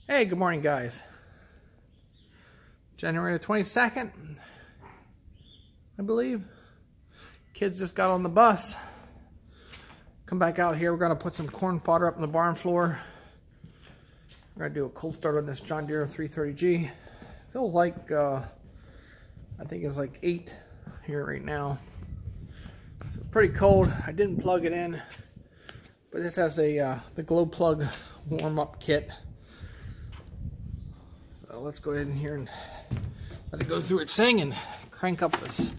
Hey, good morning, guys. January the 22nd, I believe. Kids just got on the bus. Come back out here. We're going to put some corn fodder up in the barn floor. We're going to do a cold start on this John Deere 330G. Feels like, I think it's like 8 here right now. So it's pretty cold. I didn't plug it in, but this has a the glow plug warm-up kit. So let's go ahead in here and let it go through its thing and crank up this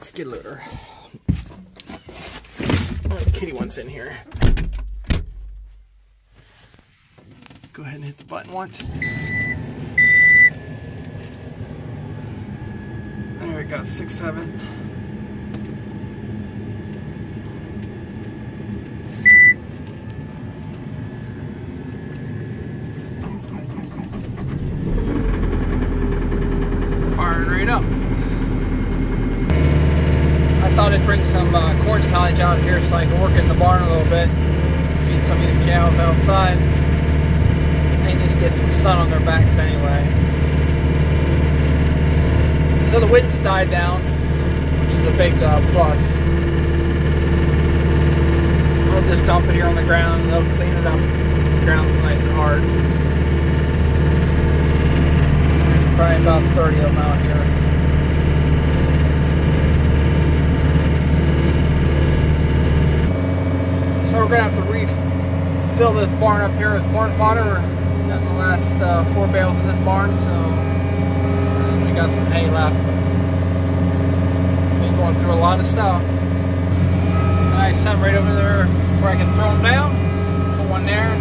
skid loader. The kitty one's in here. Go ahead and hit the button once. There we go, 6/7. Firing right up. I thought I'd bring some corn silage out here so I can work in the barn a little bit. Feed some of these cows outside. They need to get some sun on their backs anyway. So the wind's died down, which is a big plus. We'll just dump it here on the ground and they'll clean it up. The ground's nice and hard. There's probably about 30 of them out here. So we're going to have to refill this barn up here with corn fodder. We've got the last 4 bales in this barn, so we got some hay left. Been going through a lot of stuff. Nice sun right over there where I can throw them down. Put one there.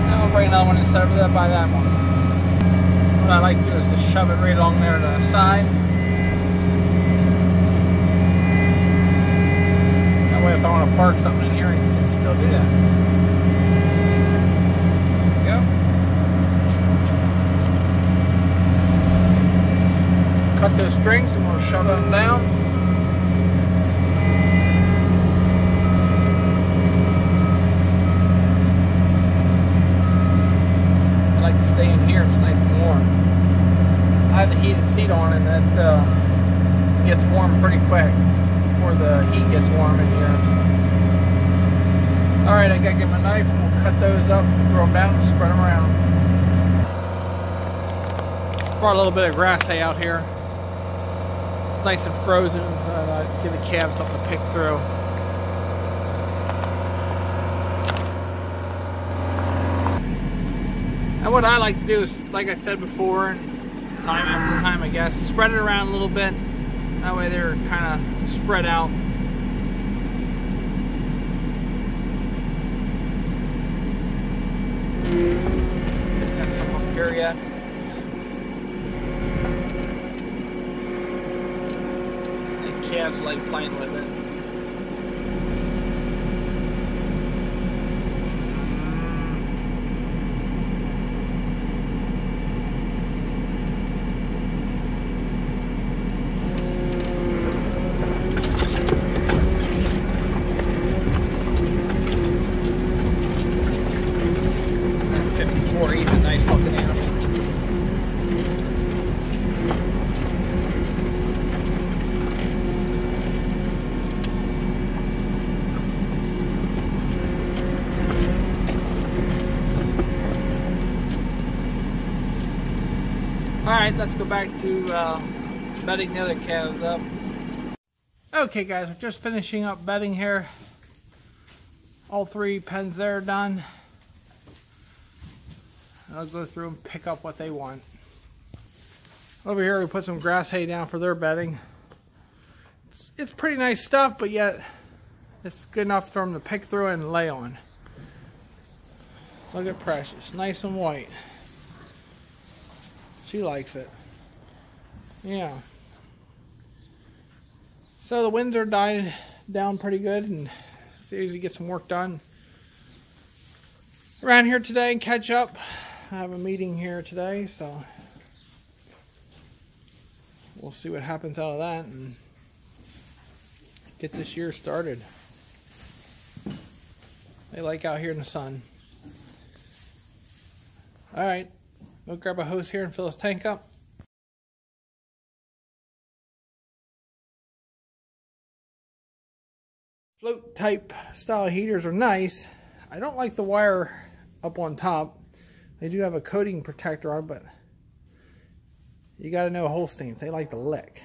And I'll bring another one and set over there by that one. What I like to do is just shove it right along there to the side. If I want to park something in here, you can still do that. There you go. Cut those strings and we'll shove them down. I like to stay in here, it's nice and warm. I have the heated seat on and that gets warm pretty quick. The heat gets warm in here. Alright, I gotta get my knife and we'll cut those up, throw them down and spread them around. Brought a little bit of grass hay out here. It's nice and frozen, so give the calves something to pick through. And what I like to do is, like I said before, time after time I guess, spread it around a little bit. That way they're kind of spread out. Got some up here yet. The calves like playing with it. He's a nice looking animal. Alright, let's go back to bedding the other calves up. Okay guys, we're just finishing up bedding here. All 3 pens there are done. I'll go through and pick up what they want. Over here we put some grass hay down for their bedding. It's pretty nice stuff, but yet it's good enough for them to pick through and lay on. Look at Precious, nice and white. She likes it. Yeah. So the winds are dying down pretty good, and see as you get some work done around here today and catch up. I have a meeting here today, so we'll see what happens out of that and get this year started. They like out here in the sun. Alright, we'll grab a hose here and fill this tank up. Float type style heaters are nice. I don't like the wire up on top. They do have a coating protector on, but you got to know Holsteins. They like to lick.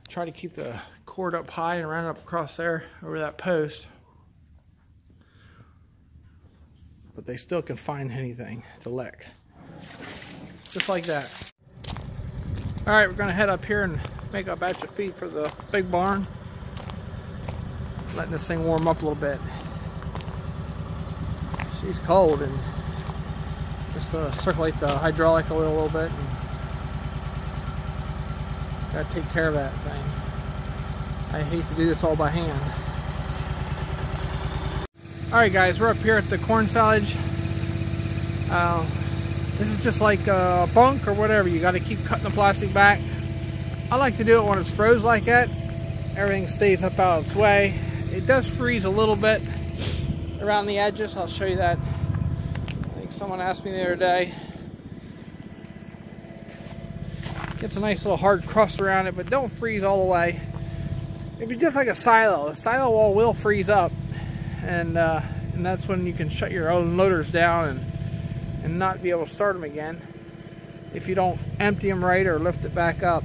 Try to keep the cord up high and run it up across there over that post. But they still can find anything to lick. Just like that. Alright, we're going to head up here and make a batch of feed for the big barn. Letting this thing warm up a little bit. She's cold, and just circulate the hydraulic oil a little bit. And gotta take care of that thing. I hate to do this all by hand. Alright guys, we're up here at the corn silage. This is just like a bunk or whatever. You got to keep cutting the plastic back. I like to do it when it's froze like that. Everything stays up out of its way. It does freeze a little bit around the edges. I'll show you that. I think someone asked me the other day. Gets a nice little hard crust around it, but don't freeze all the way. It'd be just like a silo. A silo wall will freeze up, and that's when you can shut your own loaders down and not be able to start them again if you don't empty them right or lift it back up.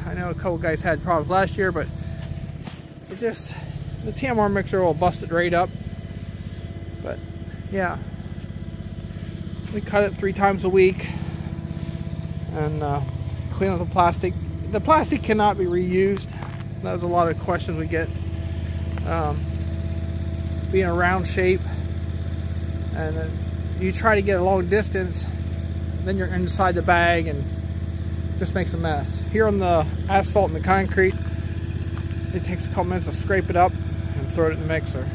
I know a couple guys had problems last year, but it just, the TMR mixer will bust it right up. But yeah, we cut it 3 times a week and clean up the plastic. The plastic cannot be reused. That was a lot of questions we get. Being a round shape, and you try to get a long distance, then you're inside the bag and it just makes a mess. Here on the asphalt and the concrete, it takes a couple minutes to scrape it up and throw it in the mixer.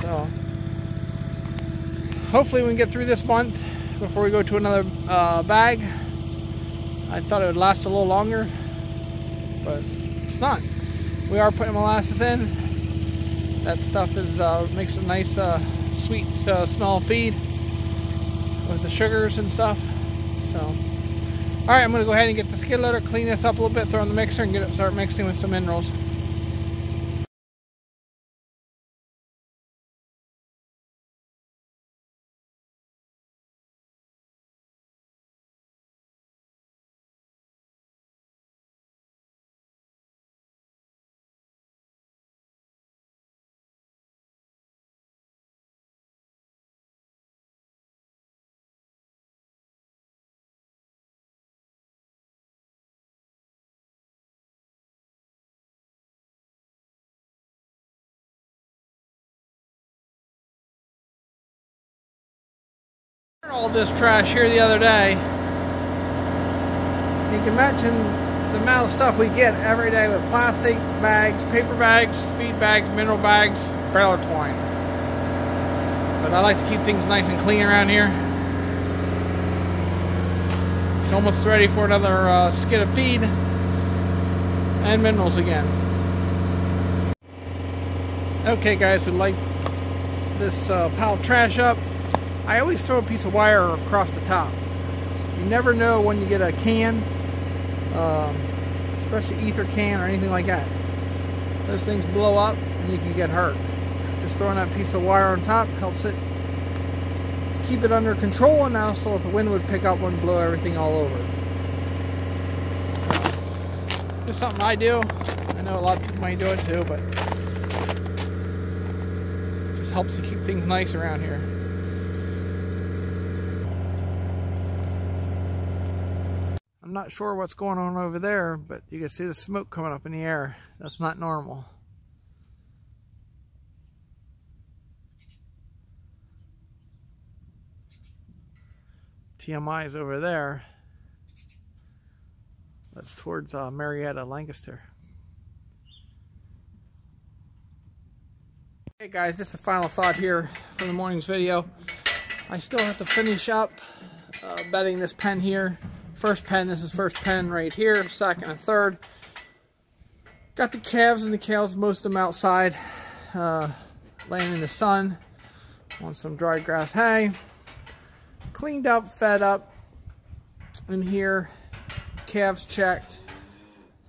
So hopefully we can get through this month before we go to another bag. I thought it would last a little longer, but it's not. We are putting molasses in. That stuff is makes a nice sweet smell feed with the sugars and stuff. So, all right, I'm going to go ahead and get the skid loader, clean this up a little bit, throw in the mixer, and start mixing with some minerals. All this trash here the other day. You can imagine the amount of stuff we get every day with plastic bags, paper bags, feed bags, mineral bags, trailer twine. But I like to keep things nice and clean around here. It's almost ready for another skid of feed and minerals again. Okay guys, we light this pile of trash up. I always throw a piece of wire across the top. You never know when you get a can, especially ether can or anything like that. Those things blow up and you can get hurt. Just throwing that piece of wire on top helps it keep it under control, and also if the wind would pick up, wouldn't blow everything all over. So, just something I do. I know a lot of people might do it too, but it just helps to keep things nice around here. I'm not sure what's going on over there, but you can see the smoke coming up in the air. That's not normal. TMI is over there. That's towards Marietta, Lancaster. Hey guys, just a final thought here for the morning's video. I still have to finish up bedding this pen here. First pen, this is first pen right here, second and third. Got the calves and the cows, most of them outside, laying in the sun on some dry grass hay. Cleaned up, fed up in here, calves checked.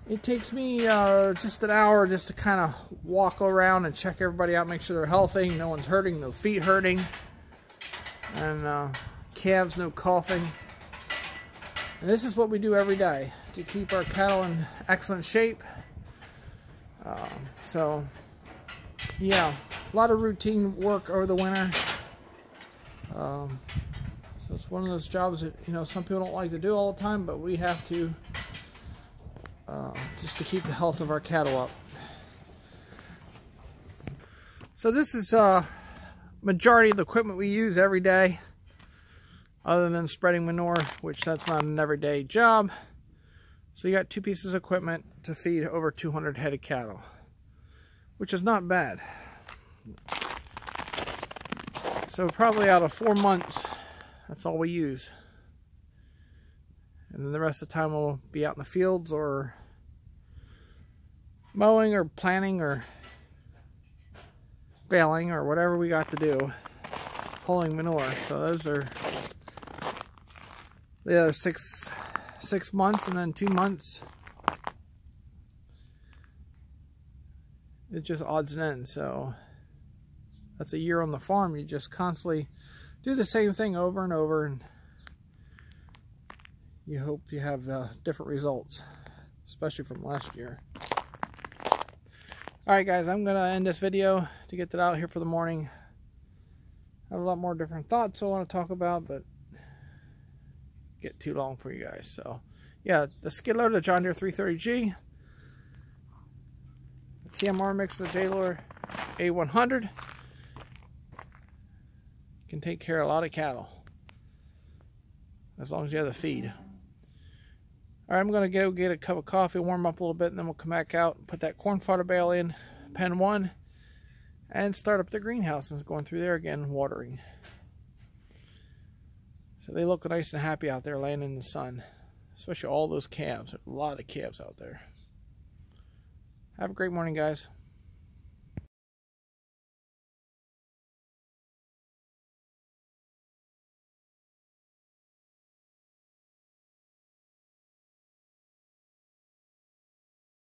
It takes me just an hour just to kind of walk around and check everybody out, make sure they're healthy, no one's hurting, no feet hurting, and calves, no coughing. And this is what we do every day to keep our cattle in excellent shape. So yeah, a lot of routine work over the winter. So it's one of those jobs that, you know, some people don't like to do all the time, but we have to, just to keep the health of our cattle up. So this is majority of the equipment we use every day, other than spreading manure, which that's not an everyday job. So you got 2 pieces of equipment to feed over 200 head of cattle, which is not bad. So probably out of 4 months, that's all we use. And then the rest of the time we'll be out in the fields or mowing or planting or baling or whatever we got to do, pulling manure. So those are the other six months, and then 2 months it's just odds and ends. So that's a year on the farm. You just constantly do the same thing over and over, and you hope you have different results, especially from last year. Alright guys, I'm going to end this video to get that out here for the morning. I have a lot more different thoughts I want to talk about, but get too long for you guys. So yeah, the skid loader, the John Deere 330G, the TMR mix, the J-Lure A100, can take care of a lot of cattle as long as you have the feed. Alright, I'm going to go get a cup of coffee, warm up a little bit, and then we'll come back out and put that corn fodder bale in, pen 1, and start up the greenhouse and going through there again, watering. So they look nice and happy out there laying in the sun, especially all those calves. There's a lot of calves out there. Have a great morning, guys.